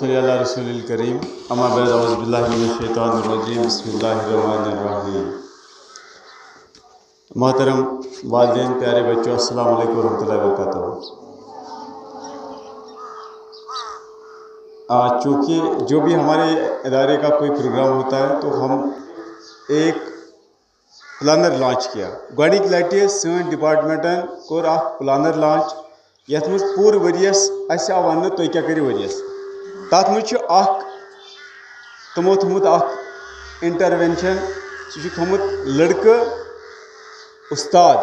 صلی اللہ رسول الکریم اما بعد اعوذ باللہ من الشیطان الرجیم بسم اللہ الرحمن الرحیم. محترم والدین، پیارے بچوں، السلام علیکم ورحمۃ اللہ وبرکاتہ. چونکہ جو بھی ہمارے ادارے کا کوئی پروگرام ہوتا ہے تو ہم ایک پلانر لانچ کیا. گۄڈنِکۍ لٹہِ سٲنۍ ڈپارٹمنٹن کوٚر اکھ پلانر لانچ یتھ منٛز پوٗرٕ ؤرۍیَس اَسہِ آو وننہٕ تُہۍ کیٛاہ کٔرِو ؤرۍیَس. تتھ منٛز چھُ اکھ تِمو تھوٚمُت اکھ انٹروینشن، سُہ چھُ تھوٚمُت لڑکہٕ، استاد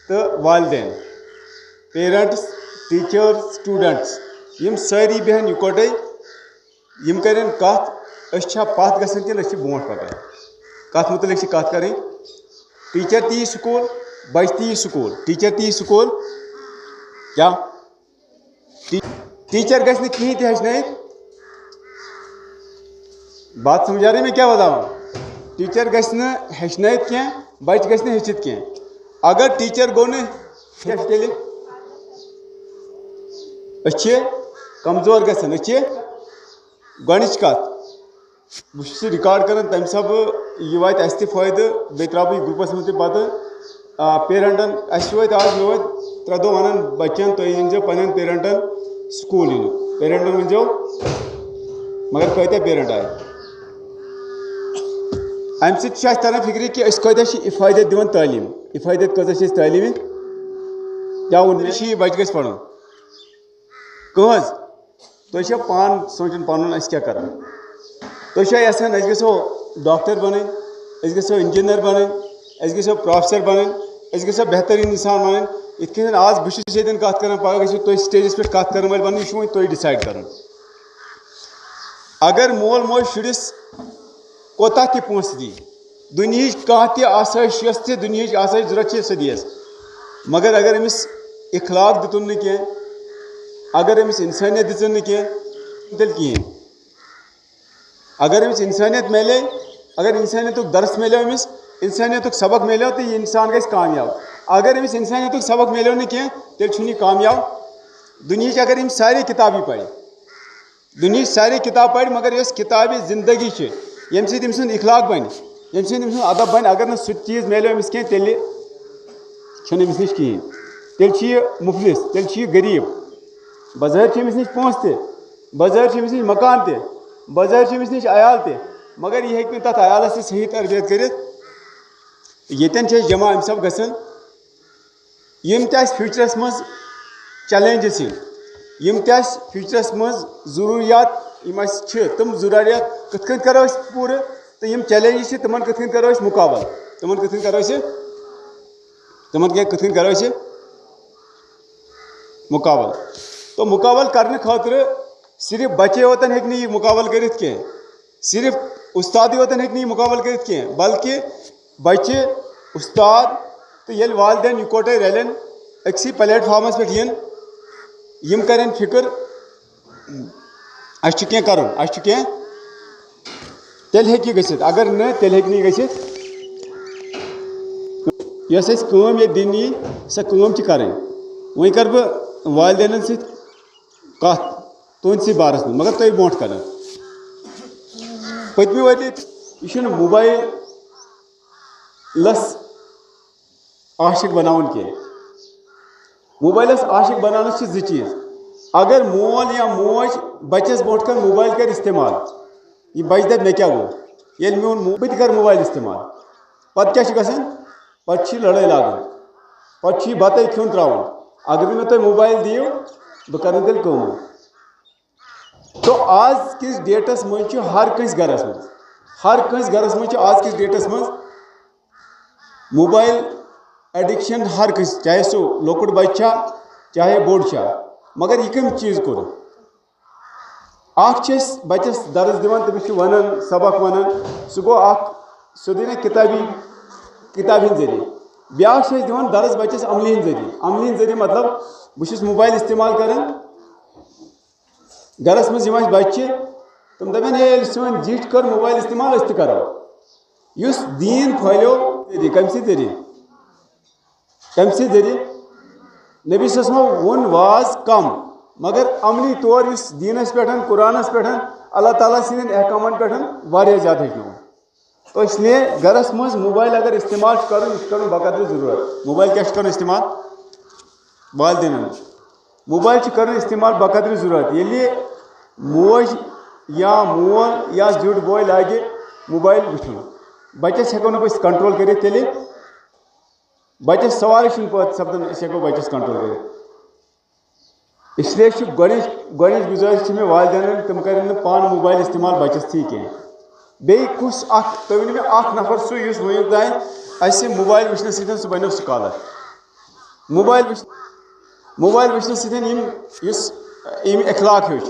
تہٕ والدین، پیرنٹس، ٹیچٲرس، سٹوڈنٹس یِم سٲری بیٚہن یِکوٹے، یِم کرن کتھ أسۍ چھا پتھ گژھان کِنہٕ أسۍ چھِ برونٛٹھ پکان. کتھ متعلق چھِ کتھ کرٕنۍ. ٹیچر تہِ یی سکوٗل، بچہِ تہِ یی سکوٗل. ٹیچر تہِ یی سکوٗل کیٛاہ ٹیچر گژھِ نہٕ کِہینۍ تہِ ہیٚچھنٲیِتھ. بات سمجھ آ رہی میں کیا بتاؤں. ٹیچر گژھِ نہٕ ہیٚچھنٲیِتھ کینٛہہ، بچہِ گژھِ نہٕ ہیٚچھِتھ کینٛہہ. اگر ٹیچر گوٚو نہٕ ہیٚچھ تیٚلہِ أسۍ چھِ کمزور گژھان. أسۍ چھِ گۄڈنِچ کتھ، بہٕ چھُس یہِ رِکاڈ کران تمہِ سبہٕ یہِ واتہِ اَسہِ تہِ فٲیدٕ، بیٚیہِ ترٛاوٕ بہٕ یہِ گرُپس منٛز تہِ پتہٕ پیرنٹن. اَسہِ وٲتۍ آز مےٚ وٲتۍ 3 دۄہ ونان بچن تُہۍ أنۍزیو پننٮ۪ن پیرنٹن سکوٗل یِنہٕ. پیرنٹن ؤنۍزیو مگر کۭتیاہ پیرنٹ آیہِ. امہِ سۭتۍ چھُ اَسہِ تران فکرِ کہِ أسۍ کۭتیاہ چھِ اِفٲیدت دِوان تعلیٖم. اِفٲیدت کۭژاہ چھِ أسۍ تعلیٖمہِ. کیٛاہ ووٚن مےٚ چھِ یہِ بچہِ گژھِ پرُن. کٕہٕنٛز تُہۍ چھِو پانہٕ سونٛچان پنُن أسۍ کیٛاہ کرو. تُہۍ چھا یژھان أسۍ گژھو ڈاکٹر بنٕنۍ، أسۍ گژھو انجیٖنر بنٕنۍ، أسۍ گژھو پروفیسر بنٕنۍ، أسۍ گژھو بہتریٖن انسان بنٕنۍ. یِتھ کٔنۍ آز بہٕ چھُس ییٚتٮ۪ن کتھ کران، پگاہ گژھِو تُہۍ سٹیجس پٮ۪ٹھ کتھ کرن وٲلۍ بنٕنۍ. یہِ چھُ وۄنۍ تُہۍ ڈِسایڈ کرُن. اگر مول موج شُرِس کوتاہ تہِ پونٛسہٕ دی، دُنہِچ کانٛہہ تہِ آسٲیِش، یۄس تہِ دُنہِچ آسٲیِش ضوٚرتھ چھِ سۄ دِیَس، مگر اگر أمِس اخلاق دِتُن نہٕ کینٛہہ، اگر أمِس انسٲنیت دِژٕن نہٕ کینٛہہ تیٚلہِ کِہیٖنۍ. اگر أمِس انسٲنیت میلے، اگر انسٲنیتُک درس میلیو أمِس، انسٲنیتُک سبق میلیو تہٕ یہِ انسان گژھِ کامیاب. اگر أمِس انسٲنیتُک سبق میلیو نہٕ کینٛہہ تیٚلہِ چھُنہٕ یہِ کامیاب. دُنہِچ اگر أمۍ سارے کِتابہٕ پرِ، دُنہِچ سارے کِتاب پرِ، مگر یۄس کِتابہِ زندگی چھِ، ییٚمہِ سۭتۍ أمۍ سُنٛد اخلاق بنہِ، ییٚمہِ سۭتۍ أمۍ سُنٛد ادب بنہِ، اگر نہٕ سُہ تہِ چیٖز میلیو أمِس کینٛہہ تیٚلہِ چھُنہٕ أمِس نِش کِہیٖنۍ. تیٚلہِ چھُ یہِ مُفلِس، تیٚلہِ چھُ یہِ غریٖب. بظٲہِر چھِ أمِس نِش پونٛسہٕ تہِ، بظٲہِر چھِ أمِس نِش مکان تہِ، بظٲہِر چھِ أمِس نِش عیال تہِ، مگر یہِ ہیٚکہِ نہٕ تتھ عیالس تہِ صحیح تربیت کٔرِتھ. ییٚتٮ۪ن چھِ أسۍ جمع اَمہِ سبہٕ گژھان یِم تہِ اَسہِ فیوٗچرس منٛز چیلینجز یِن، یِم تہِ اَسہِ فیوٗچرس منٛز ضروٗریات یِم اَسہِ چھِ، تِم ضروٗریات کِتھ کٔنۍ کرو أسۍ پوٗرٕ، تہٕ یِم چیلینجز چھِ تِمن کِتھ کٔنۍ کرو أسۍ مُقابل، تِمن کِتھ کٔنۍ کرو أسۍ کِتھ کٔنۍ کرو أسۍ مُقابل. تو مُقابل کرنہٕ خٲطرٕ صرف بچے یوتن ہیٚکہِ نہٕ یہِ مُقابل کٔرِتھ کینٛہہ، صرف اُستادٕے یوتن ہیٚکہِ نہٕ یہِ مُقابل کٔرِتھ کینٛہہ، بلکہِ بچہِ، اُستاد تہٕ ییٚلہِ والدین یِکوٹے رلن، أکسٕے پلیٹ فارمس پٮ۪ٹھ یِن، یِم کرن فکر اَسہِ چھُ کینٛہہ کرُن، اَسہِ چھُ کینٛہہ، تیٚلہِ ہیٚکہِ یہِ گٔژھِتھ. اگر نہٕ تیٚلہِ ہیٚکہِ نہٕ یہِ گٔژھِتھ. یۄس اَسہِ کٲم ییٚتہِ دِنہٕ یی سۄ کٲم چھِ کرٕنۍ. وۄنۍ کرٕ بہٕ والدینن سۭتۍ کتھ تُہنٛدسٕے بارس منٛز، مگر تُہۍ برونٛٹھ کران. پٔتمہِ ؤرۍ یہِ چھُنہٕ موبایلس عاشق بناوُن کینٛہہ. موبایلس عاشق بناونس چھِ 2 چیٖز. اگر مول یا موج بچس برونٛٹھ کن موبایل کرِ استعمال، یہِ بچہِ دپہِ مےٚ کیٛاہ گوٚو، ییٚلہِ میون بہٕ تہِ کرٕ موبایل استعمال، پتہٕ کیٛاہ چھُ گژھان، پتہٕ چھِ لڑٲے لاگان، پتہٕ چھُ یہِ بتَے کھیوٚن ترٛاوُن. اگر نہٕ مےٚ تُہۍ موبایل دِیِو بہٕ کرٕ نہٕ تیٚلہِ کٲمٕے. تو آز کِس ڈیٹس منٛز چھُ ہر کٲنٛسہِ گرس منٛز، ہر کٲنٛسہِ گرس منٛز چھُ آز کِس ڈیٹس منٛز موبایل ایڈکشن. ہر کٲنٛسہِ، چاہے سُہ لۄکُٹ بچہِ چھا چاہے بوٚڑ چھا. مگر یہِ کٔمۍ چیٖز کوٚر. اکھ چھِ أسۍ بچس درس دِوان، تٔمِس چھِ ونان سبق ونان، سُہ گوٚو اکھ سیوٚدُے نہ کِتابی ہٕنٛدۍ ذٔریعہٕ. بیاکھ چھِ أسۍ دِوان درس بچس عملی ہٕنٛدۍ ذٔریعہٕ. عملی ہٕنٛدۍ ذٔریعہٕ مطلب بہٕ چھُس موبایل استعمال کران گرس منٛز، یِم اَسہِ بچہِ چھِ تِم دپن ہے ییٚلہِ سٲنۍ زِٹھۍ کٔر موبایل استعمال أسۍ تہِ کرو. یُس دیٖن پھٲلیو کمہِ سٕنٛدۍ ذٔریعہٕ، کمہِ سٕنٛدۍ ذٔریعہٕ. نبی صلی اللہ علیہ وسلمو ووٚن واز کم مگر عملی طور اس دینس پہ قرآنس پہ اللہ تعالیٰ سند احکامن پہ واریاہ زیادہ ہیچنو. تو اس لیے گرس مز موبائل اگر استعمال کرن یہ کرن بقدر ضرورت. موبائل کیا کرن استعمال والدین موبائل کرن استعمال بقدر ضرورت. یلی موج یا مول یا زیوٹ بوے لاگہ موبائل وچھن بچس ہیکو نہ کنٹرول کرت تیلہِ بچس سوال پتہ سپدان اس ہیکو بچس کنٹرول کرت. اس لیے گۄڈنِچ گزارش میں والدین تم کرن پان موبائل استعمال بچس تھی کی. بیٚیہِ کُس اکھ تُہۍ ؤنِو مےٚ اکھ نفر سُہ یُس وٕنیُک تانۍ اَسہِ موبائل وٕچھنہٕ سۭتۍ سُہ بنیو سکالر. موبائل وٕچھنہٕ سۭتۍ یُس أمۍ اخلاق ہیوٚچھ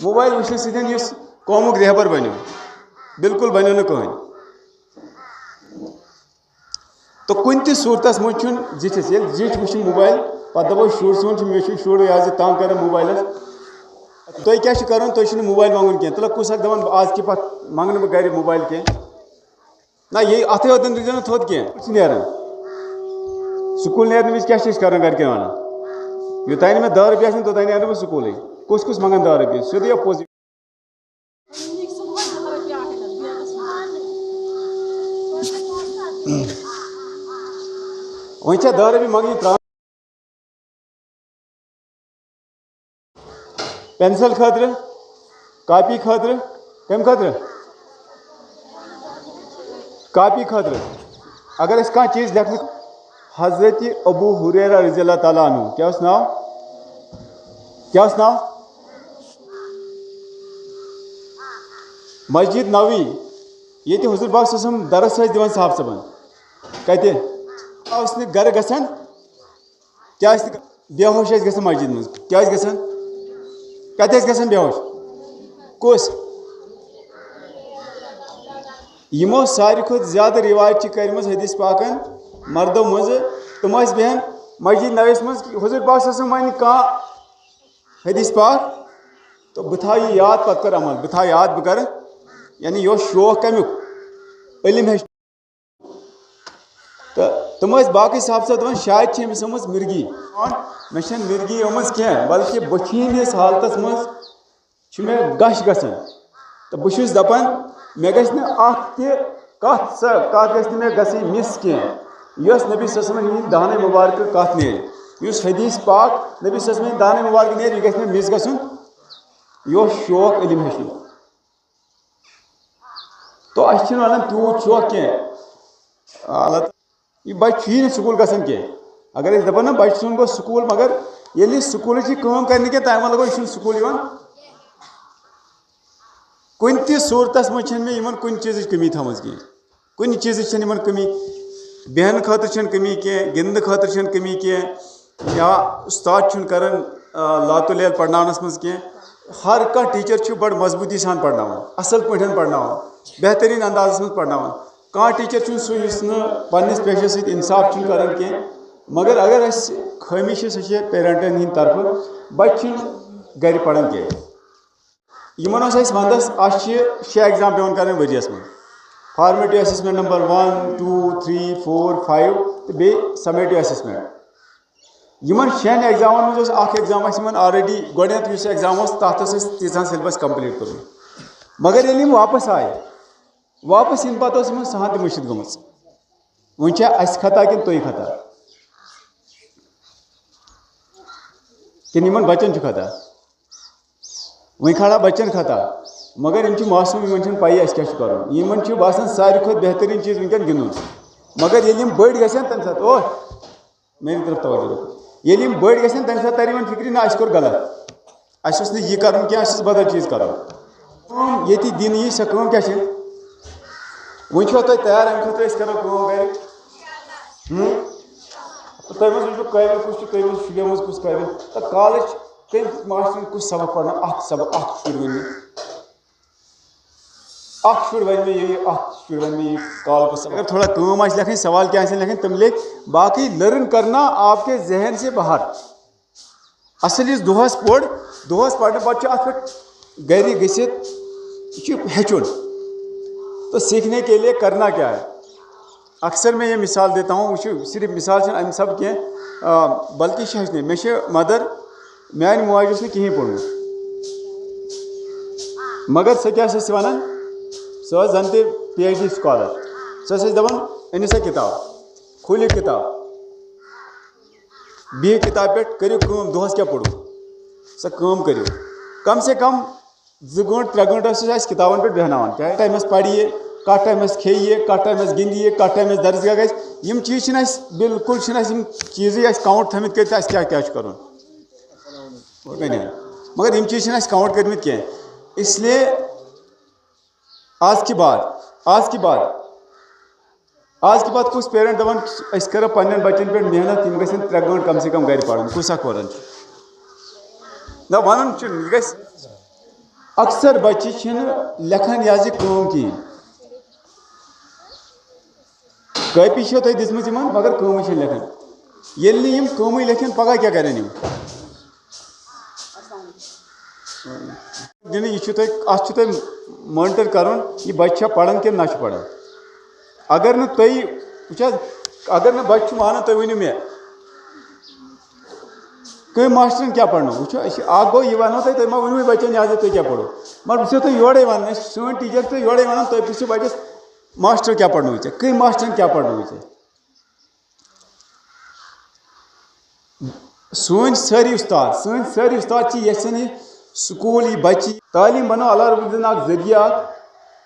موبائل وٕچھنہٕ سۭتۍ یُس قومُک رہبر بنیو بالکل بنیو نہٕ کٕہٕنۍ. تو کُنہِ تہِ صوٗرتس منٛز چھُنہٕ زِٹھِس ییٚلہِ زِٹھۍ وٕچھن موبائل پتہٕ دپو شُر سون چھُ مےٚ چھُ شُر یہِ حظ یہِ تنگ کران موبائلس. تُہۍ کیٛاہ چھُ کران تُہۍ چھُنہٕ موبائل منٛگُن کینٛہہ تیٚلہِ کُس اکھ دپان آز کہِ پتہٕ منٛگہٕ نہٕ بہٕ گرِ موبائل کینٛہہ. نہ یہِ اتھٕے یوتن روٗزِو نہٕ تھوٚد کینٛہہ چھِ نیران سکوٗل نیرنہٕ وِزِ کیٛاہ چھِ أسۍ کران گرِکٮ۪ن ونان یوٚتانۍ نہٕ مےٚ 10 رۄپیہِ آسن توٚتانۍ نیرٕ نہٕ بہٕ سکوٗلٕے. کُس منگان 10 رۄپیہِ سیوٚدُے اپوزِٹ. وۄنۍ چھا 10 رۄپیہِ منگنہِ ترٛاوان پینسل خٲطرٕ کاپی خٲطرٕ کمہِ خٲطرٕ کاپی خٲطرٕ. اگر أسۍ کانٛہہ چیٖز لیکھنہٕ حضرت ابو ہریرہ رضی اللہ تعالیٰ عنہ کیٛاہ اوس ناو مسجد نبوی ییٚتہِ حضوٗر پاک صلی اللہ علیہ وسلم درس ٲسۍ دِوان صاحب صٲبن کتہِ اوس نہٕ گرٕ گژھان کیٛاہ ٲسۍ نہٕ بےہوش ٲسۍ گژھان مسجد منٛز کیٛاہ ٲسۍ گژھان کتہِ ٲسۍ گژھان بےہوش کُس یِمو ساروی کھۄتہٕ زیادٕ رِوایت چھِ کٔرمٕژ حدیث پاکن مردو منٛزٕ تِم ٲسۍ بیٚہن مسجد نبویَس منٛز حضوٗر پاک صلی اللہ علیہ وسلم وَنہِ کانٛہہ حدیث پاک تہٕ بہٕ تھاو یہِ یاد پتہٕ کر عمل بہٕ تھاو یاد بہٕ کرٕ یعنی یہِ اوس شوق کمیُک علم ہیٚچھ. تہٕ تِم ٲسۍ باقٕے صاحب دپان شاید چھِ أمِس آمٕژ مِرگی مےٚ چھنہٕ مِرگی آمٕژ کینٛہہ بلکہِ بٔتھِ ہِنٛدِس حالتس منٛز چھُ مےٚ گش گژھان تہٕ بہٕ چھُس دپان مےٚ گژھِ نہٕ اکھ تہِ کتھ گژھِ نہٕ مےٚ گژھٕنۍ مِس کینٛہہ یۄس نبی صلی اللہ علیہ وسلم ہِنٛدۍ دانَے مُبارکہٕ کتھ نیرِ یُس حدیث پاک نبی صلی اللہ علیہ وسلم ہِنٛدۍ دانَے مُبارکہٕ نیرِ یہِ گژھِ مےٚ مِس گژھُن. یہِ اوس شوق علم ہیٚچھنُک. تو اَسہِ چھِنہٕ ونان تیوٗت شوق کینٛہہ اللہ یہِ بچہِ چھُیی نہٕ سکوٗل گژھان کینٛہہ. اگر أسۍ دپو نہ بچہِ سُنٛد گوٚو سکوٗل مگر ییٚلہِ یہِ سکوٗلٕچ یہِ کٲم کرِ نہٕ کینٛہہ تَمہِ وَلہٕ گوٚو یہِ چھُنہٕ سکوٗل یِوان کُنہِ تہِ صوٗرتس منٛز چھنہٕ مےٚ یِمن کُنہِ چیٖزٕچ کٔمی تھٲومٕژ کینٛہہ کُنہِ چیٖزٕچ چھنہٕ یِمن کٔمی بیٚہنہٕ خٲطرٕ چھنہٕ کٔمی کینٛہہ گِنٛدنہٕ خٲطرٕ چھنہٕ کٔمی کینٛہہ یا اُستاد چھُنہٕ کران لاتُ لیل پرناونس منٛز کینٛہہ. ہر کانٛہہ ٹیٖچر چھُ بڑٕ مضبوٗطی سان پرناوان اصل پٲٹھۍ پرناوان بہتریٖن اندازس منٛز پرناوان. کانٛہہ ٹیٖچر چھُنہٕ سُہ یُس نہٕ پننِس پیشس سۭتۍ انصاف چھُنہٕ کران کینٛہہ. مگر اگر اَسہِ خٲمی چھِ سۄ چھِ پیرنٹن ہِنٛدۍ طرفہٕ بچہِ چھِنہٕ گرِ پران کینٛہہ. یِمن اوس اَسہِ ونٛدس اَسہِ چھِ 6 ایگزام پیٚوان کرٕنۍ ؤریس منٛز فارمیٹِو ایسیسمنٹ نمبر 1 2 3 4 5 تہٕ بیٚیہِ سمیٹِو ایسیسمنٹ. یِمن 6 ایگزامن منٛز اوس اکھ ایگزام اَسہِ یِمن آلریڈی گۄڈٕنیتھ یُس ایگزام اوس تتھ اوس اَسہِ تیٖژہن سیلبس کمپلیٖٹ کوٚرمُت مگر ییٚلہِ یِم واپس آیہِ واپس یِنہٕ پتہٕ ٲس یِمن سہن تہِ مٔشِد گٔمٕژ. وۄنۍ چھا اَسہِ خطا کِنہٕ تُہۍ خطا کِنہٕ یِمن بچن چھُ خطا وۄنۍ کھڑا بچن خطا مگر یِم چھِ معصوٗم یِمن چھنہٕ پَیی اَسہِ کیٛاہ چھُ کرُن. یِمن چھُ باسان ساروی کھۄتہٕ بہتریٖن چیٖز وٕنکیٚن گِنٛدُن مگر ییٚلہِ یِم بٔڑۍ گژھن تمہِ ساتہٕ میٛانہِ طرف توجہ ییٚلہِ یِم بٔڑۍ گژھن تمہِ ساتہٕ ترِ یِمن فِکرِ نہ اَسہِ کوٚر غلط اَسہِ اوس نہٕ یہِ کرُن کینٛہہ اَسہِ اوس بدل چیٖز کرُن. کٲم ییٚتہِ دِنہٕ یی سۄ کٲم کیٛاہ چھِ وۄنۍ چھُوا تُہۍ تیار امہِ خٲطرٕ أسۍ کرو کٲم گرِ تۄہہِ منٛز وٕچھٕ بہٕ قٲبِل کُس چھُ تُہۍ منٛز شُرٮ۪و منٛز کُس قٲبِل تہٕ کالٕچ کٔمۍ ماسٹرن کُس سبق پرناو اکھ سبق اکھ شُر ؤنۍ مےٚ اکھ شُر ونہِ مےٚ یہِ اکھ شُر ونہِ مےٚ یہِ کال کُس اگر تھوڑا کٲم آسہِ لیکھٕنۍ سوال کینٛہہ آسن لیکھٕنۍ تِم لیکھ باقٕے لٔرن کرنا آپ کے ذہن سے باہر. اصل یُس دۄہس پوٚر دۄہس پرنہٕ پتہٕ چھُ اتھ پٮ۪ٹھ گرِ گٔژھِتھ یہِ چھُ ہیٚچھُن تو سیکھنے کے لیے کرنا کیا ہے. اکثر میں یہ مثال دیتا ہوں وٕچھِو صرف مثال چھنہٕ امہِ سب کینٛہہ بلکہِ چھِ ہیٚچھنہِ مےٚ چھِ مدر میانہِ موج اوس نہٕ کِہیٖنۍ پوٚرمُت مگر سۄ کیٛاہ ٲسۍ وَنان سۄ ٲس زَن تہِ PhD سکالر سۄ ٲسۍ دَپان أنِو سا کِتاب کھوٗلِو کِتاب بِہِو کِتابہِ پٮ۪ٹھ کٔرِو کٲم دۄہَس کیٛاہ پوٚرُو سۄ کٲم کٔرِو کم سے کم 2 گٲنٛٹہٕ 3 گٲنٛٹہٕ ٲسۍ اَسہِ کِتابَن پٮ۪ٹھ بیٚہناوان کیٛاہ ٹایمَس پَرِ کَتھ ٹایمَس کھیٚیہِ کَتھ ٹایمَس گِنٛدِ کَتھ ٹایمَس درسگاہ گژھِ یِم چیٖز چھِنہٕ اَسہِ بِلکُل چھِنہٕ اَسہِ یِم چیٖزٕے اَسہِ کاوُنٛٹ تھٲمٕتۍ کٔرِتھ اَسہِ کیٛاہ کیٛاہ چھُ کَرُن مگر یِم چیٖز چھِنہٕ اَسہِ کاوُنٛٹ کٔرمٕتۍ کینٛہہ اِسلیے آز کے بعد کُس پیرنٛٹ دَپان أسۍ کَرو پنٛنٮ۪ن بَچَن پٮ۪ٹھ محنت یِم گژھن 3 گٲنٛٹہٕ کم سے کم گرِ پَرُن کُس اکھ وَنان چھُ نہ وَنُن چھُنہٕ یہِ گژھِ اکثر بَچہِ چھِنہٕ لیکھان یہِ حظ یہِ کٲم کِہیٖنۍ کٲپی چھو تۄہہِ دِژمٕژ یِمن مگر کٲمٕے چھِنہٕ لیکھان ییٚلہِ نہٕ یِم کٲمٕے لیکھن پگاہ کیٛاہ کَرن یِم یہِ چھُ تۄہہِ اَتھ چھُ تۄہہِ مانِٹر کَرُن یہِ بَچہِ چھا پَران کِنہٕ نہ چھُ پَران اگر نہٕ تُہۍ وٕچھ حظ اگر نہٕ بَچہِ چھُ مانان تُہۍ ؤنِو مےٚ کٔمۍ ماسٹرَن کیٛاہ پَرنو وٕچھو أسۍ اکھ گوٚو یہِ وَنو تۄہہِ ما ؤنوٕے بَچَن یہِ حظ تُہۍ کیٛاہ پَرو مگر بہٕ چھُسو تۄہہِ یورَے وَنان أسۍ سٲنۍ ٹیٖچَر چھِ تۄہہِ یورَے وَنان تُہۍ پِرٛژھِو بَچَس ماسٹر کیٛاہ پَرنووُے ژےٚ کٔمۍ ماسٹرَن کیٛاہ پَرنووُے ژےٚ سٲنۍ سٲری اُستاد چھِ یژھان یہِ سکوٗل یہِ بَچہِ تعلیٖم بَنو اللہ رب العزتَن اکھ ذٔریعہٕ اکھ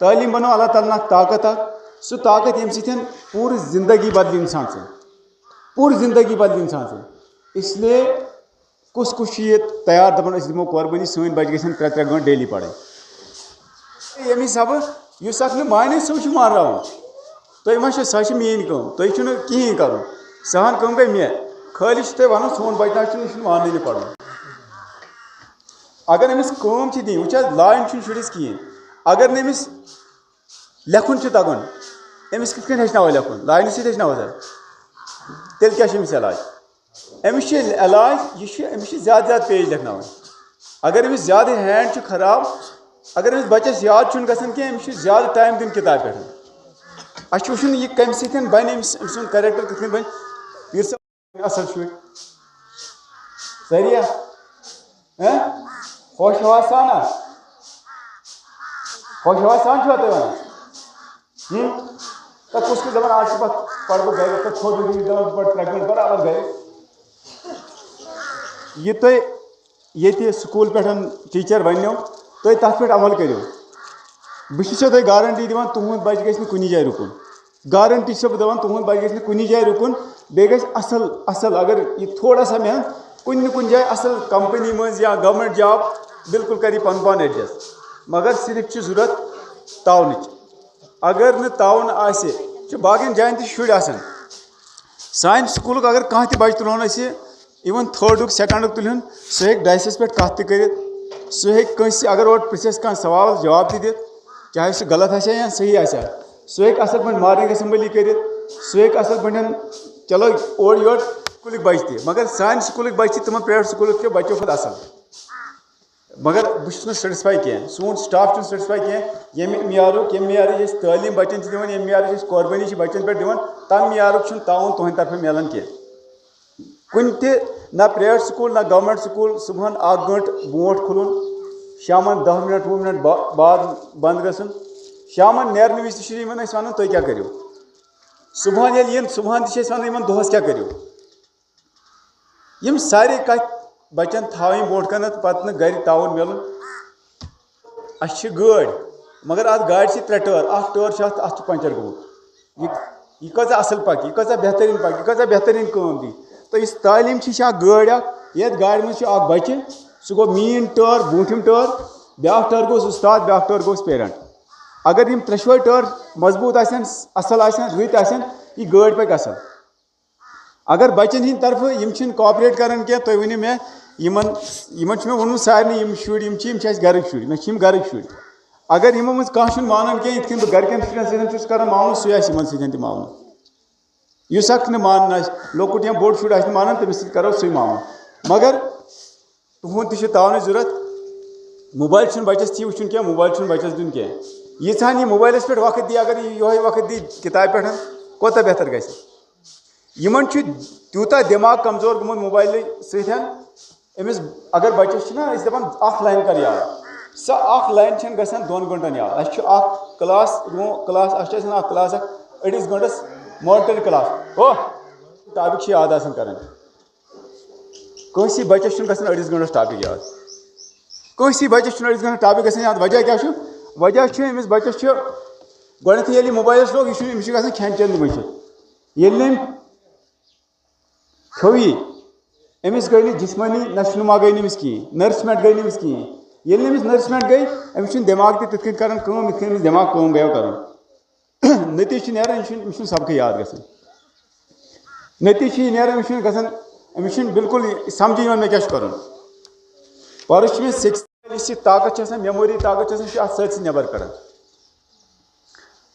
تعلیٖم بَنو اللہ تعالیٰ ہَن اکھ طاقت اکھ سُہ طاقت ییٚمہِ سۭتۍ پوٗرٕ زندگی بدلہِ اِنسان سٕنٛز اِسلیے کُس چھُ یہِ تیار دَپان أسۍ دِمو قۄربٲنی سٲنۍ بَچہِ گژھن 3 گٲنٛٹہٕ ڈیلی پَرٕنۍ ییٚمہِ حِسابہٕ یُس اکھ نہٕ مانے سُہ چھُ مانراوُن تُہۍ ما چھِو سۄ چھِ میٛٲنۍ کٲم تۄہہِ چھُنہٕ کِہیٖنۍ کَرُن سۄ ہن کٲم گٔے مےٚ خٲلی چھُ تۄہہِ وَنُن سون بَچہِ نہ چھُنہٕ یہِ چھُنہٕ ماننٕے نہٕ پَرُن اگر أمِس کٲم چھِ دِنۍ وٕچھ حظ لایُن چھُنہٕ شُرِس کِہیٖنۍ اگر نہٕ أمِس لیکھُن چھُ تَگُن أمِس کِتھ کٔنۍ ہیٚچھناوو لیکھُن لاینہِ سۭتۍ ہیٚچھناوو سا تیٚلہِ کیٛاہ چھُ أمِس علاج أمِس چھُ علاج أمِس چھِ زیادٕ پیج لیکھناوٕنۍ اگر أمِس زیادٕ ہینٛڈ چھُ خراب اگر أمِس بَچَس یاد چھُنہٕ گژھان کینٛہہ أمِس چھُ زیادٕ ٹایم دیُن کِتابہِ پٮ۪ٹھ اَسہِ چھُ وٕچھُن یہِ کَمہِ سۭتۍ بَنہِ أمۍ سُنٛد کیریکٹر کِتھ کٔنۍ بَنہِ پیٖر صٲب اَصٕل شُرۍ سٲری خۄش حواس سان چھُوا تُہۍ وَنان کُس دَپان آز چھُ پَتہٕ پَرٕ بہٕ گرِ پَتہٕ تھوٚد دَپان پَتہٕ 3 گٲنٛٹہٕ برابر گرِ یہِ تۄہہِ ییٚتہِ سکوٗل پٮ۪ٹھ ٹیٖچَر وَننو تُہۍ تَتھ پٮ۪ٹھ عمل کٔرِو بہٕ چھُسو تۄہہِ گارَنٹی دِوان تُہُنٛد بَچہِ گژھِ نہٕ کُنہِ جایہِ رُکُن گارَنٹی چھُسو بہٕ دَپان تُہُنٛد بَچہِ گژھِ نہٕ کُنہِ جایہِ رُکُن بیٚیہِ گژھِ اَصٕل اگر یہِ تھوڑا سا محنت کُنہِ نہٕ کُنہِ جایہِ اَصٕل کَمپٔنی منٛز یا گورمٮ۪نٛٹ جاب بِلکُل کَرِ یہِ پَنُن پان ایڈجَسٹ مگر صرف چھِ ضوٚرَتھ تاونٕچ اگر نہٕ تاوُن آسہِ چھُ باقٕیَن جایَن تہِ چھِ شُرۍ آسان سانہِ سکوٗلُک اگر کانٛہہ تہِ بَچہِ تُلہون أسۍ اِوٕن 3rdُک 2nd تُلہون سُہ ہیٚکہِ ڈایسَس پٮ۪ٹھ کَتھ تہِ کٔرِتھ سُہ ہیٚکہِ کٲنٛسہِ اگر اورٕ پِرٛژھٮ۪س کانٛہہ سوال جواب تہِ دِتھ چاہے سُہ غلط آسہِ ہا یا صحیح آسہِ ہا سُہ ہیٚکہِ اَصٕل پٲٹھۍ مارنِنٛگ اٮ۪سَمبٔلی کٔرِتھ سُہ ہیٚکہِ اَصٕل پٲٹھۍ چلو اورٕ یورٕ سکوٗلٕکۍ بَچہِ تہِ مگر سانہِ سکوٗلٕکۍ بَچہِ چھِ تِمَن پرٛایویٹ سکوٗلٕکۍ بَچو کھۄتہٕ اَصٕل مگر بہٕ چھُس نہٕ سیٹِسفاے کینٛہہ سون سٹاف چھُنہٕ سیٹِسفاے کینٛہہ ییٚمہِ معیارٕچ أسۍ تعلیٖم بَچَن چھِ دِوان ییٚمہِ معیارٕچ أسۍ قۄربٲنی چھِ بَچَن پٮ۪ٹھ دِوان تَمہِ معیارُک چھُنہٕ تعاوُن تُہٕنٛدِ طرفہٕ مِلان کینٛہہ کُنہِ تہِ نہ پرٛایویٹ سکوٗل نہ گورمٮ۪نٛٹ سکوٗل صُبحن 1 گٲنٛٹہٕ برونٛٹھ کھُلُن شامَن 10 مِنَٹ 20 مِنَٹ بعد بنٛد گژھُن شامَن نیرنہٕ وِزِ تہِ چھِ یِمَن أسۍ وَنان تُہۍ کیٛاہ کٔرِو صُبحن ییٚلہِ یِن صُبحن تہِ چھِ أسۍ وَنان یِمَن دۄہَس کیٛاہ کٔرِو یِم سارے کَتھِ بَچَن تھاوٕنۍ برونٛٹھ کَنٮ۪تھ پَتہٕ نہٕ گَرِ تعاوُن مِلُن اَسہِ چھِ گٲڑۍ مگر اَتھ گاڑِ چھِ 3 ٹٲر اَکھ ٹٲر چھِ اَتھ چھُ پنٛچَر گوٚمُت یہِ کۭژاہ اَصٕل پَکہِ یہِ کۭژاہ بہتریٖن پَکہِ یہِ کۭژاہ بہتریٖن کٲم دی تہٕ یُس تعلیٖم چھِ یہِ چھِ اَکھ گٲڑۍ اَکھ یَتھ گاڑِ منٛز چھُ اَکھ بَچہِ سُہ گوٚو میٛٲنۍ ٹٲر برٛوٗنٛٹھِم ٹٲر بیٛاکھ ٹٲر گوٚس اُستاد بیٛاکھ ٹٲر گوٚس پیرَنٛٹ اگر یِم 3 ٹٲر مضبوٗط آسن اَصٕل آسن رٕتۍ آسن یہِ گٲڑۍ پَکہِ اَصٕل اگر بَچَن ہِنٛدِ طرفہٕ یِم چھِنہٕ کاپریٹ کَران کینٛہہ تُہۍ ؤنِو مےٚ یِمَن چھُ مےٚ ووٚنمُت سارنٕے یِم شُرۍ یِم چھِ اَسہِ گَرٕکۍ شُرۍ مےٚ چھِ یِم گَرٕکۍ شُرۍ اگر یِمو منٛز کانٛہہ چھُنہٕ مانان کینٛہہ یِتھ کٔنۍ بہٕ گَرِکٮ۪ن شُرٮ۪ن سۭتۍ چھُس کَران معاملہٕ سُے آسہِ یِمَن سۭتۍ تہِ معاملہٕ یُس اکھ نہٕ مانان آسہِ لۄکُٹ یا بوٚڑ شُر آسہِ نہٕ مانان تٔمِس سۭتۍ کَرو سُے معاملہٕ مگر تُہُنٛد تہِ چھُ تاونٕچ ضوٚرَتھ موبایل چھُنہٕ بَچَس تہِ وٕچھُن کینٛہہ موبایل چھُنہٕ بَچَس دیُن کینٛہہ ییٖژہن یہِ موبایلَس پٮ۪ٹھ وقت دی اگر یہِ یِہوٚے وقت دی کِتابہِ پٮ۪ٹھ کوتاہ بہتر گژھِ یِمَن چھُ تیوٗتاہ دٮ۪ماغ کمزور گوٚمُت موبایلہٕ سۭتۍ أمس اگر بچس نا أسۍ دپان اکھ لائن کر یاد سۄ اکھ لائن چھنہٕ گژھان 2 گنٹن یاد اَسہِ چھُ اکھ کلاس اَسہِ چھُ آسان اکھ کلاس أڑِس گنٹس مانٹر کلاس ٹاپک چھِ یاد آسان کران کٲنٛسہِ بچس چھُنہٕ گژھان أڑِس گنٹس ٹاپک یاد کٲنٛسہِ بچس چھُنہٕ أڑِس گنٹس ٹاپک گژھان یاد وجہ کیاہ چھُ وجہ چھُ أمِس بچس چھُ گۄڈنیتھٕے ییٚلہِ یہِ موبایلس لوگ یہِ چھُنہٕ أمِس چھُ گژھان کھٮ۪ن چٮ۪ن مٔشِتھ ییٚلہِ نہٕ أمۍ کھیوٚوٕے أمِس گٔے نہٕ جسمٲنی نشو نما گٔے نہٕ أمِس کِہیٖنۍ نٔرسمنٹ گٔے نہٕ أمِس کِہیٖنۍ ییٚلہِ نہٕ أمِس نٔرسمنٹ گٔے أمِس چھُنہٕ دٮ۪ماغ تہِ تِتھ کٔنۍ کران کٲم یِتھ کٔنۍ أمِس دٮ۪ماغ کٲم گٔیو کرُن نٔتیٖجہٕ چھُ نیران أمِس چھُنہٕ سبقٕے یاد گژھان نٔتیٖجہٕ چھُ یہِ نیران أمِس چھُنہٕ گژھان أمِس چھُنہٕ بِلکُل سمجھی یِوان مےٚ کیاہ چھُ کرُن پرُس چھُ مےٚ سِکِس یُس یہِ طاقت چھُ آسان میموری طاقت چھُ آسان یہِ چھُ اتھ سۭتۍ سۭتۍ نٮ۪بر کڑان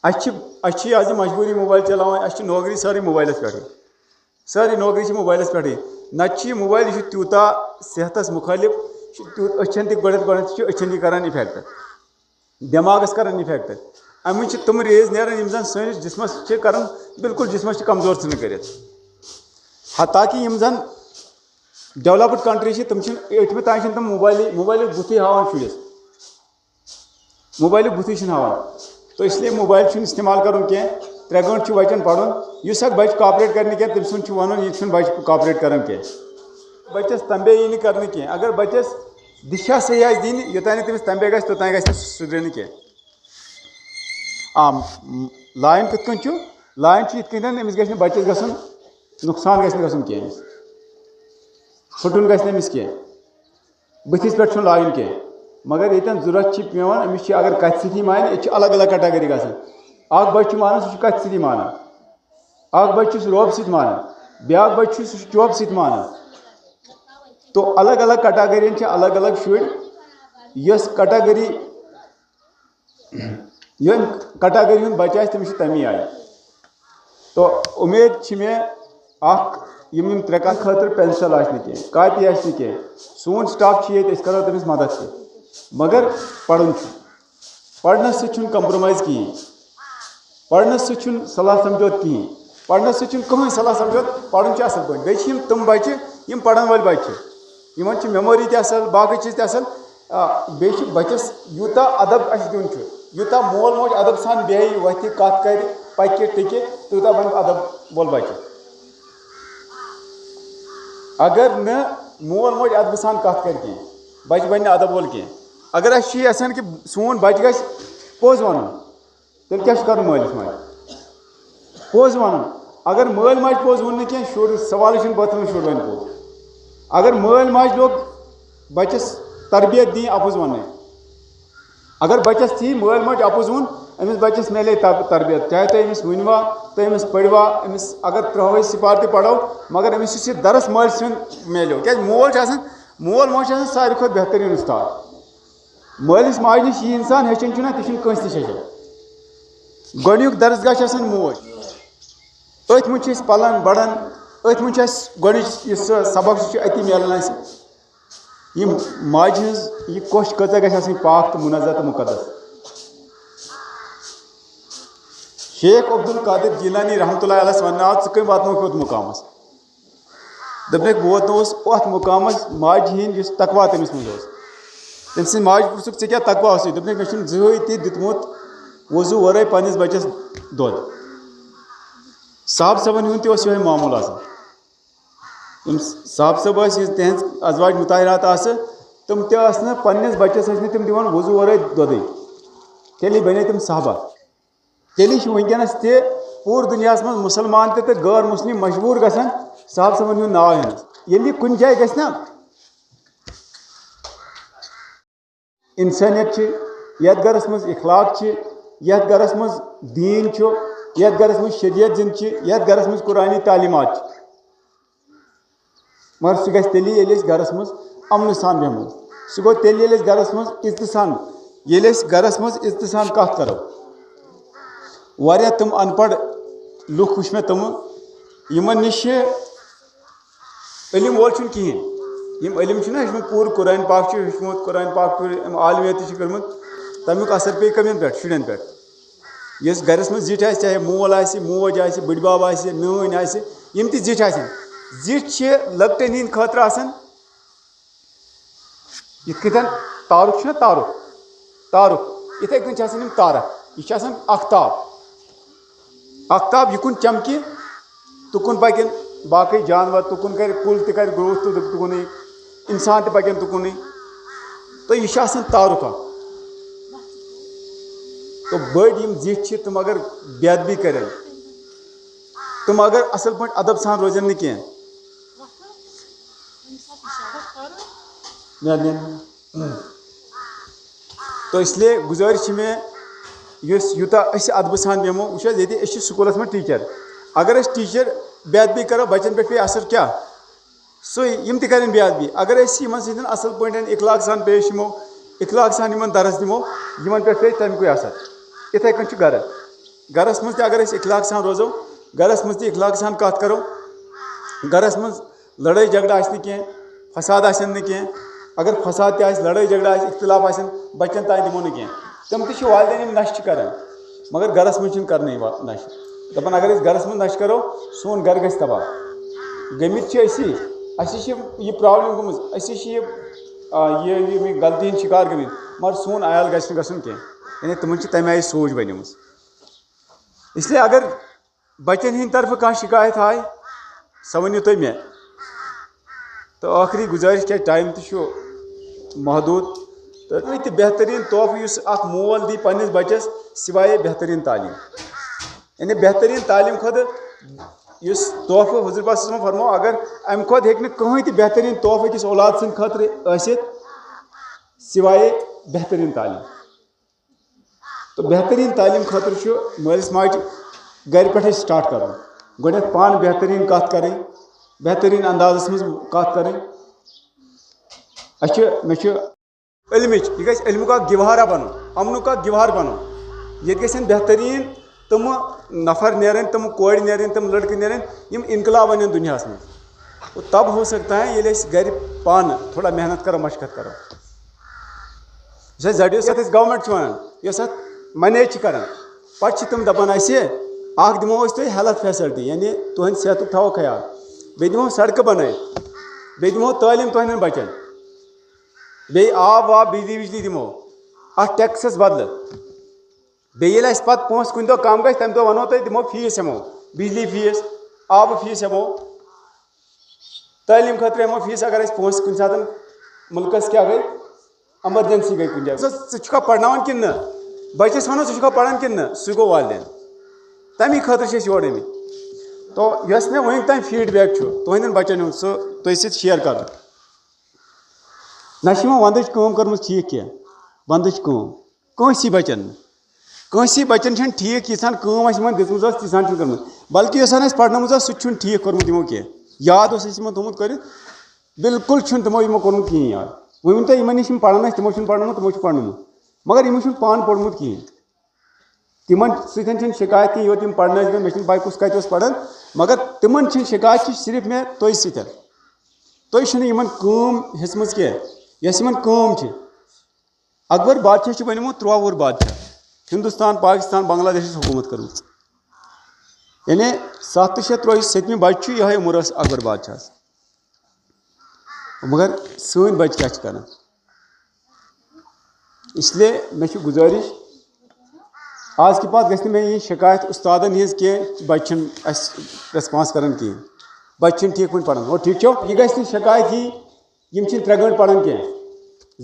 اَسہِ چھِ آز یہِ مجبوٗری موبایل چلاوان اَسہِ چھِ نوکری سٲرٕے موبایلس پٮ۪ٹھٕے سٲرٕے نوکری چھِ موبایلس پٮ۪ٹھٕے نتہٕ چھُ یہِ موبایل یہِ چھُ تیوٗتاہ صحتس مُخٲلِف یہِ چھُ أچھن تہِ گۄڈنٮ۪تھ چھُ أچھن تہِ کران اِفیکٹ دٮ۪ماغس کران اِفیکٹ اَمہِ منٛز چھِ تِم ریز نیران یِم زن سٲنِس جسمس چھِ کران بِلکُل جسمس چھِ کمزور ژھٕنان کٔرِتھ حتاکہِ یِم زن ڈیولپڈ کنٹری چھِ تِم چھِنہٕ 8مہِ تام چھِنہٕ تِم موبایلُک بُتھٕے ہاوان شُرِس موبایلُک بُتھٕے چھِنہٕ ہاوان تو اس لیے موبایل چھُنہٕ استعمال کرُن کینٛہہ 3 گٲنٛٹہٕ چھُ بچن پرُن یُس اکھ بچہِ کاپریٹ کرِ نہٕ کینٛہہ تٔمۍ سُنٛد چھُ ونُن یہِ چھُنہٕ بچہِ کاپریٹ کران کینٛہہ بچس تمبے یی نہٕ کرنہٕ کینٛہہ اگر بچس دِشا صحیح آسہِ دِنۍ یوٚتانۍ نہٕ تٔمِس تمبے گژھِ توٚتانۍ گژھِ نہٕ سُہ سُدرِ نہٕ کینٛہہ لایِن کِتھ کٔنۍ چھُ لایِن چھُ یِتھ کٔنۍ أمِس گژھِ نہٕ بچس گژھُن نۄقصان گژھِ نہٕ گژھُن کینٛہہ أمِس پھٕٹُن گژھِ نہٕ أمِس کینٛہہ بٕتھِس پٮ۪ٹھ چھُنہٕ لایُن کینٛہہ مگر ییٚتٮ۪ن ضوٚرتھ چھِ پیٚوان أمِس چھِ اگر کتھِ سۭتی مانہِ ییٚتہِ چھِ الگ الگ کیٹاگٔری گژھان اکھ بچہِ چھُ مانان سُہ چھُ کتھِ سۭتی مانان اکھ بچہِ چھُ سُہ روبہٕ سۭتۍ مانان بیٛاکھ بچہِ چھُ سُہ چھُ چوبہٕ سۭتۍ مانان تو الگ الگ کیٹاگٔرین چھِ الگ الگ شُرۍ یۄس کیٹاگٔری ییٚمہِ کیٹاگٔری ہُنٛد بچہِ آسہِ تٔمِس چھِ تمی آیہِ تو اُمید چھِ مےٚ اکھ یِم 3 کتھ خٲطرٕ پینسل آسہِ نہٕ کینٛہہ کاپی آسہِ نہٕ کینٛہہ سون سٹاف چھُ ییٚتہِ أسۍ کرو تٔمِس مدد تہِ مگر پرُن چھُ پرنس سۭتۍ چھُنہٕ کمپرومایز کِہیٖنۍ پرنس سۭتۍ چھُنہٕ صلاح سمجھوت کِہیٖنۍ پرنس سۭتۍ چھُنہٕ کٕہٕنۍ صلاح سمجھوت پرُن چھُ اصل پٲٹھۍ بیٚیہِ چھِ یِم تِم بچہِ یِم پرن وٲلۍ بچہِ چھِ یِمن چھِ میموری تہِ اصل باقٕے چیٖز تہِ اصل بیٚیہِ چھِ بچس یوٗتاہ ادب اسہِ دیُن چھُ یوٗتاہ مول موج ادب سان بیٚہہِ وۄتھِ کتھ کرِ پکہِ ٹِکہِ تیوٗتاہ بنہِ ادب وول بچہِ اگر نہٕ مول موج ادبہٕ سان کتھ کرِ کینٛہہ بچہِ بنہِ نہٕ ادب وول کینٛہہ اگر أسۍ چھِ یژھان کہِ سون بچہِ گژھِ پوٚز ونُن تیٚلہِ کیاہ چھُ کرُن مٲلِس ماجہِ پوٚز ونُن اگر مٲلۍ ماجہِ پوٚز ووٚن نہٕ کینٛہہ شُر سوالٕے چھُنہٕ پٲتھرَن شُر وَنہِ پوٚز اگر مٲلۍ ماجہِ لوگ بچس تربیت دِنۍ اپُز وننٕے اگر بچس تھی مٲلۍ ماجہِ اپُز ووٚن أمِس بچس میلے تربیت چاہے تُہۍ أمِس ؤنوا تُہۍ أمِس پٔروا أمِس اگر 3 سپار تہِ پرو مگر أمِس یُس یہِ درس مٲلۍ سُنٛد میلیو کیازِ مول چھُ آسان مول موج چھُ آسان ساروی کھۄتہٕ بہتریٖن اُستاد مٲلِس ماجہِ نِش یہِ انسان ہیٚچھان چھُنہ تہِ چھُنہٕ کٲنٛسہِ نِش ہیٚچھان گۄڈنیُک درسگاہ چھُ آسان موج أتھۍ منٛز چھِ أسۍ پلان بڑان أتھۍ منٛز چھُ اَسہِ گۄڈنِچ یُس سُہ سبق چھُ أتی میلان اَسہِ یِم ماجہِ ہٕنٛز یہِ کوٚش کۭژاہ گژھِ آسٕنۍ پاک تہٕ مُنزہ تہٕ مُقدس شیخ عبدالقادر جیلانی رحمتہ اللہ علیہس وننہٕ آو ژٕ کٔمۍ واتنووُکھ یوٚت مُقامس دوٚپنکھ بہٕ ووتنووُس اتھ مُقامس ماجہِ ہِنٛدۍ یُس تقوا تٔمِس منٛز اوس تٔمۍ سٕنٛزِ ماجہِ پرٛژھُکھ ژےٚ کیٛاہ تقوا اوسُے دوٚپنکھ مےٚ چھُنہٕ زٕہٕنۍ تہِ دیُتمُت وضوٗ ورٲے پننِس بچس دۄد صاحب صٲبن ہُنٛد تہِ اوس یِہوے معموٗل آسان یِم صاحب صٲب ٲسۍ تِہنٛز ازواج مُطاہرات آسہٕ تِم تہِ ٲسۍ نہٕ پننِس بچس ٲسۍ نہٕ تِم دِوان وضوٗ ورٲے دۄدٕے تیٚلی بنے تِم صحبہ تیٚلی چھِ وٕنکیٚنس تہِ پوٗرٕ دُنیاہس منٛز مُسلمان تہِ تہٕ غٲر مُسلِم مجبوٗر گژھان صاحب صٲبن ہُنٛد ناو ہٮ۪نس ییٚلہِ یہِ کُنہِ جایہِ گژھِ نا اِنسٲنیت چھِ یتھ گرس منٛز اخلاق چھِ یتھ گرس منٛز دیٖن چھُ یتھ گرس منٛز شریعت زِنٛدٕ چھِ یتھ گرس منٛز قرآنی تعلیٖمات چھِ مگر سُہ گژھِ تیٚلی ییٚلہِ أسۍ گرس منٛز امنہٕ سان بیٚہمو سُہ گوٚو تیٚلہِ ییٚلہِ أسۍ گرس منٛز عزتہٕ سان ییٚلہِ أسۍ گرس منٛز عزتہٕ سان کتھ کرو واریاہ تِم ان پڑھ لُکھ وٕچھ مےٚ تِمہٕ یِمن نِش چھِ علم وول چھُنہٕ کِہیٖنۍ یِم علم چھُنہ ہیٚچھمُت پوٗرٕ قرآن پاک چھُ ہیٚچھمُت قرآن پاک پوٗرٕ عالمیت تہِ چھِ کٔرمٕژ تمیُک اثر پیٚیہِ کٔمٮ۪ن پٮ۪ٹھ شُرٮ۪ن پٮ۪ٹھ یۄس گرس منٛز زِٹھ آسہِ چاہے مول آسہِ موج آسہِ بٕڈبب آسہِ نٲنۍ آسہِ یِم تہِ زِٹھ آسن زِٹھ چھِ لۄکٹٮ۪ن ہِنٛدۍ خٲطرٕ آسان یِتھ کٔٹھۍ تارُک چھُنہ تارُک یِتھَے کٔنۍ چھِ آسان یِم تارک یہِ چھِ آسان اختاب یِکُن چمکہِ تُکُن پکن باقٕے جانور تُکُن کرِ کُل تہِ کرِ گرٛوتھ تہٕ تُکُنُے اِنسان تہِ پکن تُکُنُے تہٕ یہِ چھُ آسان تارُک اکھ تہٕ بٔڑۍ یِم زِٹھۍ چھِ تِم اگر بے ادبی کرن تِم اگر اصل پٲٹھۍ ادب سان روزن نہٕ کینٛہہ تو اس لیے گزٲرِش چھِ مےٚ یُس یوٗتاہ أسۍ ادبہٕ سان بیٚہمو وٕچھ حظ ییٚتہِ أسۍ چھِ سکوٗلس منٛز ٹیٖچر اگر أسۍ ٹیٖچر بے ادبی کرو بچن پٮ۪ٹھ پیٚیہِ اثر کیٛاہ سُے یِم تہِ کرن بے ادبی اگر أسۍ یِمن سۭتۍ اصل پٲٹھۍ اخلاق سان پیش یِمو اخلاق سان یِمن درس دِمو یِمن پٮ۪ٹھ پیٚیہِ تمیُکُے اثر یِتھٕے کٔنۍ چھُ گرس منٛز تہِ اگر أسۍ اخلاق سان روزو گرس منٛز تہِ اخلاق سان کتھ کرو گرس منٛز لڑٲے جھگڑٕ آسہِ نہٕ کینٛہہ فساد آسن نہٕ کینٛہہ اگر فساد تہِ آسہِ لڑٲے جھگڑٕ آسہِ اختلاف آسن بچن تانۍ دِمو نہٕ کینٛہہ تِم تہِ چھِ والدین یِم نشہٕ چھِ کران مگر گرس منٛز چھِنہٕ کرنٕے نشہٕ دپان اگر أسۍ گرس منٛز نشہٕ کرو سون گرٕ گژھِ تباہ گٔمٕتۍ چھِ أسی اَسہِ چھِ یہِ پرابلم گٔمٕژ أسی چھِ یہِ غلطی ہٕنٛدۍ شکار گٔمٕتۍ مگر سون عیال گژھِ نہٕ گژھُن کینٛہہ یعنی تِمن چھِ تمہِ آیہِ سونٛچ بنیمٕژ اس لیے اگر بچن ہٕنٛدِ طرفہٕ کانٛہہ شکایت آے سۄ ؤنِو تُہۍ مےٚ تہٕ ٲخری گُزٲرِش کیٛازِ ٹایم تہِ چھُ محدوٗد تہٕ تہِ بہتریٖن تحفہٕ یُس اکھ مول دی پننِس بچس سوایے بہتریٖن تعلیٖم یعنی بہتریٖن تعلیٖم خٲطرٕ یُس تحفہٕ حضوٗر پاک صلی اللہ علیہ وسلم فرمو اگر امہِ کھۄتہٕ ہیٚکہِ نہٕ کٕہٕنۍ تہِ بہتریٖن تحفہٕ أکِس اولاد سٕنٛدِ خٲطرٕ ٲسِتھ سوایے بہتریٖن تعلیٖم تہٕ بہتریٖن تعلیٖم خٲطرٕ چھُ مٲلِس ماجہِ گرِ پٮ۪ٹھے سٹاٹ کرُن گۄڈٕنیتھ پانہٕ بہتریٖن کتھ کرٕنۍ بہتریٖن اندازس منٛز کتھ کرٕنۍ مےٚ چھُ علمٕچ یہِ گژھِ علمُک اکھ گِوہارا بنُن امنُک اکھ گِوہار بنُن ییٚتہِ گژھن بہتریٖن تِمہٕ نفر نیرٕنۍ تِم کورِ نیرٕنۍ تِم لڑکہٕ نیرٕنۍ یِم انقلاب انن دُنیاہس منٛز تب ہو سکتا ہے ییٚلہِ أسۍ گرِ پانہٕ تھوڑا محنت کرو مشقت کرو یُس اَسہِ زڈ یُس اَتھ أسۍ گورمنٹ چھِ ونان یۄس اتھ منیج چھِ کران پتہٕ چھِ تِم دپان اَسہِ اکھ دِمو أسۍ تۄہہِ ہیلتھ فیسلٹی یعنی تُہنٛدِ صحتُک تھاوو خیال بیٚیہِ دِمو سڑکہٕ بنٲیِتھ بیٚیہِ دِمو تعلیٖم تُہنٛدٮ۪ن بچن بیٚیہِ آب واب بجلی وجلی دِمو اتھ ٹیکسس بدلہٕ بیٚیہِ ییٚلہِ اَسہِ پتہٕ پونٛسہٕ کُنہِ دۄہ کم گژھِ تمہِ دۄہ ونو تۄہہِ دِمو فیٖس ہٮ۪مو بجلی فیٖس آبہٕ فیٖس ہٮ۪مو تعلیٖم خٲطرٕ ہٮ۪مو فیٖس اگر اَسہِ پونٛسہٕ کُنہِ ساتہٕ مُلکس کیٛاہ گٔے ایمرجنسی گٔے کُنہِ جایہِ ژٕ چھُکھا پرناوان کِنہٕ نہٕ بچس ونو ژٕ چھُکھا پران کِنہٕ نہٕ سُے گوٚو والدین تمی خٲطرٕ چھِ أسۍ یور آمٕتۍ تو یۄس مےٚ وُنیُک تام فیٖڈ بیک چھُ تُہنٛدٮ۪ن بچن ہُنٛد سُہ تُہۍ سۭتۍ شیر کرُن نہ چھِ یِمو ونٛدٕچ کٲم کٔرمٕژ ٹھیٖک کینٛہہ ونٛدٕچ کٲم کٲنٛسی بچن نہٕ کٲنٛسی بچن چھنہٕ ٹھیٖک ییٖژہن کٲم اَسہِ یِمن دِژمٕژ ٲس تیٖژہن چھُنہٕ کٔرمٕژ بلکہِ یۄس ہن اَسہِ پرنٲومٕژ ٲس سُہ تہِ چھُنہٕ ٹھیٖک کوٚرمُت یِمو کینٛہہ یاد اوس اَسہِ یِمن تھوٚمُت کٔرِتھ بالکُل چھُنہٕ تِمو یِمو کوٚرمُت کِہینۍ یاد وۄنۍ ؤنۍ تو یِمن نِش یِم پران ٲسۍ تِمو چھُنہٕ پرنومُت تِمو چھُ پرنومُت مگر یِمو چھُنہٕ پانہٕ پوٚرمُت کِہینۍ تِمن سۭتۍ چھنہٕ شکایت کینٛہہ یوت یِم پرنٲوۍ گٔمٕتۍ مےٚ چھنہٕ پاے کُس کتہِ اوس پران مگر تِمن چھنہٕ شکایت چھِ صرف مےٚ تُہۍ سۭتۍ تُہۍ چھِنہٕ یِمن کٲم ہیٚژمٕژ کینٛہہ یۄس یِمن کٲم چھِ اکبر بادشاہ چھُ بنیومُت 13 وُہُر بادشاہ ہندوستان پاکستان بنگلہ دیشس حکوٗمت کٔرمٕژ یعنی 737 بچہِ چھُ یِہوے عمر ٲس اکبر بادشاہس مگر سٲنۍ بچہِ کیٛاہ چھِ کران اس لیے مےٚ چھِ گُزٲرِش آز کہِ پتہٕ گژھِ نہٕ مےٚ یِہِنٛز شکایت اُستادن ہِنٛز کینٛہہ بچہِ چھِنہٕ اَسہِ ریسپانس کران کِہینۍ بچہِ چھِنہٕ ٹھیٖک پٲٹھۍ پران اور ٹھیٖک چھو یہِ گژھِ نہٕ شکایت یی یِم چھِنہٕ 3 گٲنٛٹہٕ پران کینٛہہ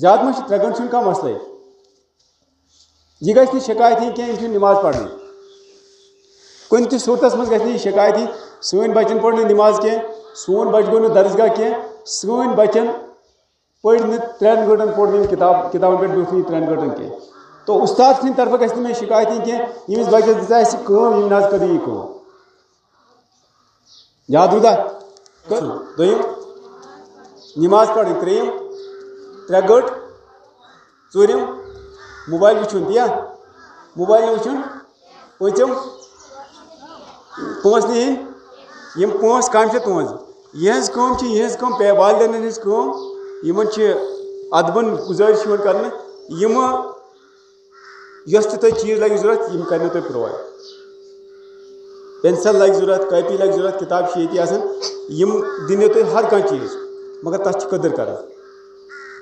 زیادٕ ما چھِ 3 گٲنٛٹہٕ چھُنہٕ کانٛہہ مسلے یہِ گژھِ نہٕ شکایت یی کینٛہہ یِم چھِنہٕ نماز پرنٕے کُنہِ تہِ صوٗرتس منٛز گژھِ نہٕ یہِ شکایت یی سٲنۍ بچن پٔر نہٕ نماز کینٛہہ سون بچہِ گوٚو نہٕ درسگاہ کینٛہہ سٲنۍ بچن پٔرۍ نہٕ 3 گٲنٛٹن پوٚر نہٕ یِم کِتابن پٮ۪ٹھ بیوٗٹھ نہٕ یہِ 3 گٲنٛٹن کینٛہہ تو اُستاد سٕنٛدِ طرفہٕ گژھِ نہٕ مےٚ شکایت یی کینٛہہ ییٚمِس بچس دِژ اَسہِ کٲم ییٚمۍ نہ حظ کٔرٕے یہِ کٲم یاد روٗدا دوٚیِم نماز پرٕنۍ 3 3 گٲنٛٹہٕ 4 موبایل وٕچھُن تی موبایل نہٕ وٕچھُن 5 پونٛسہٕ نہٕ ہیٚنۍ یِم پونٛسہٕ کامہِ چھےٚ تُہنٛز یِہٕنٛز کٲم چھِ یِہٕنٛز کٲم والدینن ہٕنٛز کٲم یِمن چھِ ادبن گُزٲرِش یِوان کرنہٕ یِمہٕ یۄس تہِ تۄہہِ چیٖز لگہِ ضوٚرتھ یِم کرنو تۄہہِ پرووایڈ پینسل لگہِ ضوٚرتھ کاپی لگہِ ضوٚرتھ کِتاب چھِ ییٚتی آسان یِم دِنو تۄہہِ ہر کانٛہہ چیٖز مگر تتھ چھِ قدٕر کران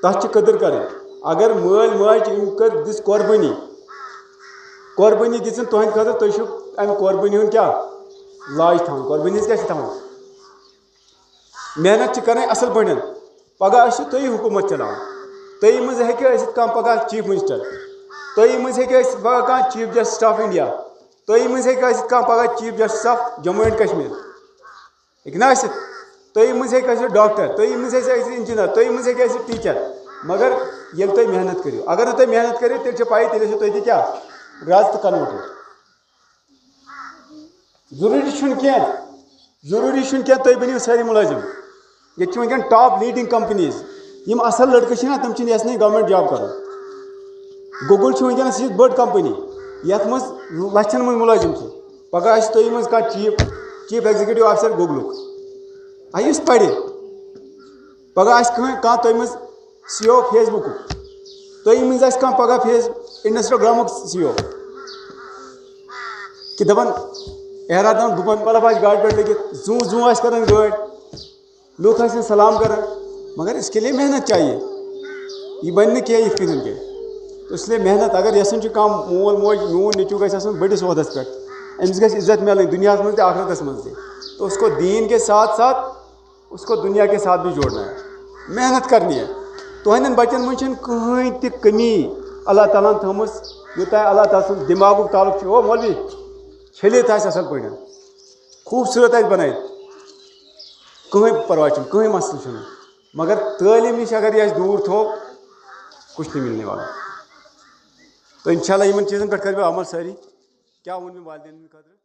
تَتھ چھِ قدر کَرٕنۍ اگر مٲلۍ ماجہِ أمۍ کٔر دِژ قۄربٲنی دِژٕن تُہٕنٛدِ خٲطرٕ تُہۍ چھِو اَمہِ قۄربٲنی ہُنٛد کیٛاہ لاج تھاوُن قۄربٲنی ہٕنٛز کیٛاہ چھِ تھاوُن محنت چھِ کَرٕنۍ اَصٕل پٲٹھۍ پگاہ ٲسِو تُہی حکوٗمت چلاوان تُہی منٛز ہیٚکہِ ٲسِتھ کانٛہہ پگاہ چیٖف مِنِسٹر تُہی منٛز ہیٚکہِ ٲسِتھ پگاہ کانٛہہ چیٖف جسٹس آف اِنڈیا تُہی منٛز ہیٚکہِ ٲسِتھ کانٛہہ پگاہ chief justice of Jammu and Kashmir ہیٚکہِ نا ٲسِتھ تُہی منٛز ہیٚکہِ ٲسِتھ ڈاکٹر تُہی منٛز ہیٚکہِ ٲسِتھ اِنجیٖنر تُہی منٛز ہیٚکہِ ٲسِتھ ٹیٖچر مگر ییٚلہِ تُہۍ محنت کٔرِو اگر نہٕ تُہۍ محنت کٔرِو تیٚلہِ چھِ پَیی تیٚلہِ ٲسِو تُہۍ تہِ کیٛاہ رز تہٕ کَنوَٹٕڈ ضروٗری چھُنہٕ کینٛہہ تُہۍ بٔنِو سٲری مُلٲزِم ییٚتہِ چھِ وٕنکٮ۪ن ٹاپ لیٖڈِنٛگ کَمپٔنیٖز یِم اَصٕل لٔڑکہٕ چھِنہ تِم چھِنہٕ یَژھانٕے گورمٮ۪نٛٹ جاب کَرُن گوٗگٕل چھِ وٕنکٮ۪نَس یِژھ بٔڑ کَمپٔنی یَتھ منٛز لَچھَن منٛز مُلٲزِم چھِ پگاہ آسہِ تُہۍ منٛز کانٛہہ چیٖف ایگزِکیوٗٹِو آفِسَر گوٗگلُک یُس پَرِ پگاہ آسہِ کانٛہہ تُہۍ منٛز سی او فیس بُکُک تُہۍ منٛز آسہِ کانٛہہ پگاہ اِنَسٹاگرٛامُک سی او کہِ دَپان احرادان دُپَن مطلب آسہِ گاڑِ پٮ۪ٹھ لٔگِتھ زوٗ آسہِ کَران گٲڑۍ لُکھ ٲسِن سلام کَران مگر اس کے لیے محنت چاہیے یہِ بَنہِ نہٕ کینٛہہ یِتھ کٔنۍ کینٛہہ اس لیے محنت اگر یَژھان چھُ کانٛہہ مول موج میون نیٚچوٗ گژھِ آسُن بٔڑِس عہدَس پٮ۪ٹھ أمِس گژھِ عزت میلٕنۍ دُنیاہَس منٛز تہِ آخرتَس منٛز تہِ تو اس کو دین کے ساتھ ساتھ اس کو دنیا کے ساتھ بھی جوڑنا ہے محنت کرنی ہے تُہنٛدٮ۪ن بَچَن منٛز چھَنہٕ کٕہٕنۍ تہِ کٔمی اللہ تعالیٰ ہَن تھٲومٕژ یوٚتانۍ اللہ تعالیٰ سُنٛد دِماغُک تعلُق چھُ او مولوی چھٔلِتھ آسہِ اَصٕل پٲٹھۍ خوٗبصوٗرت آسہِ بَنٲیِتھ کٕہٕنۍ پَرواے چھُنہٕ کٕہٕنۍ مَسلہٕ چھُنہٕ مگر تعلیٖم نِش اگر یہِ اَسہِ دوٗر تھوٚو کُچھ نہیں مِلنے والا تو اِنشاء اللہ یِمن چیٖزَن پٮ۪ٹھ کَرٕ بہٕ عمل سٲری کیٛاہ ووٚن مےٚ والدینَن خٲطرٕ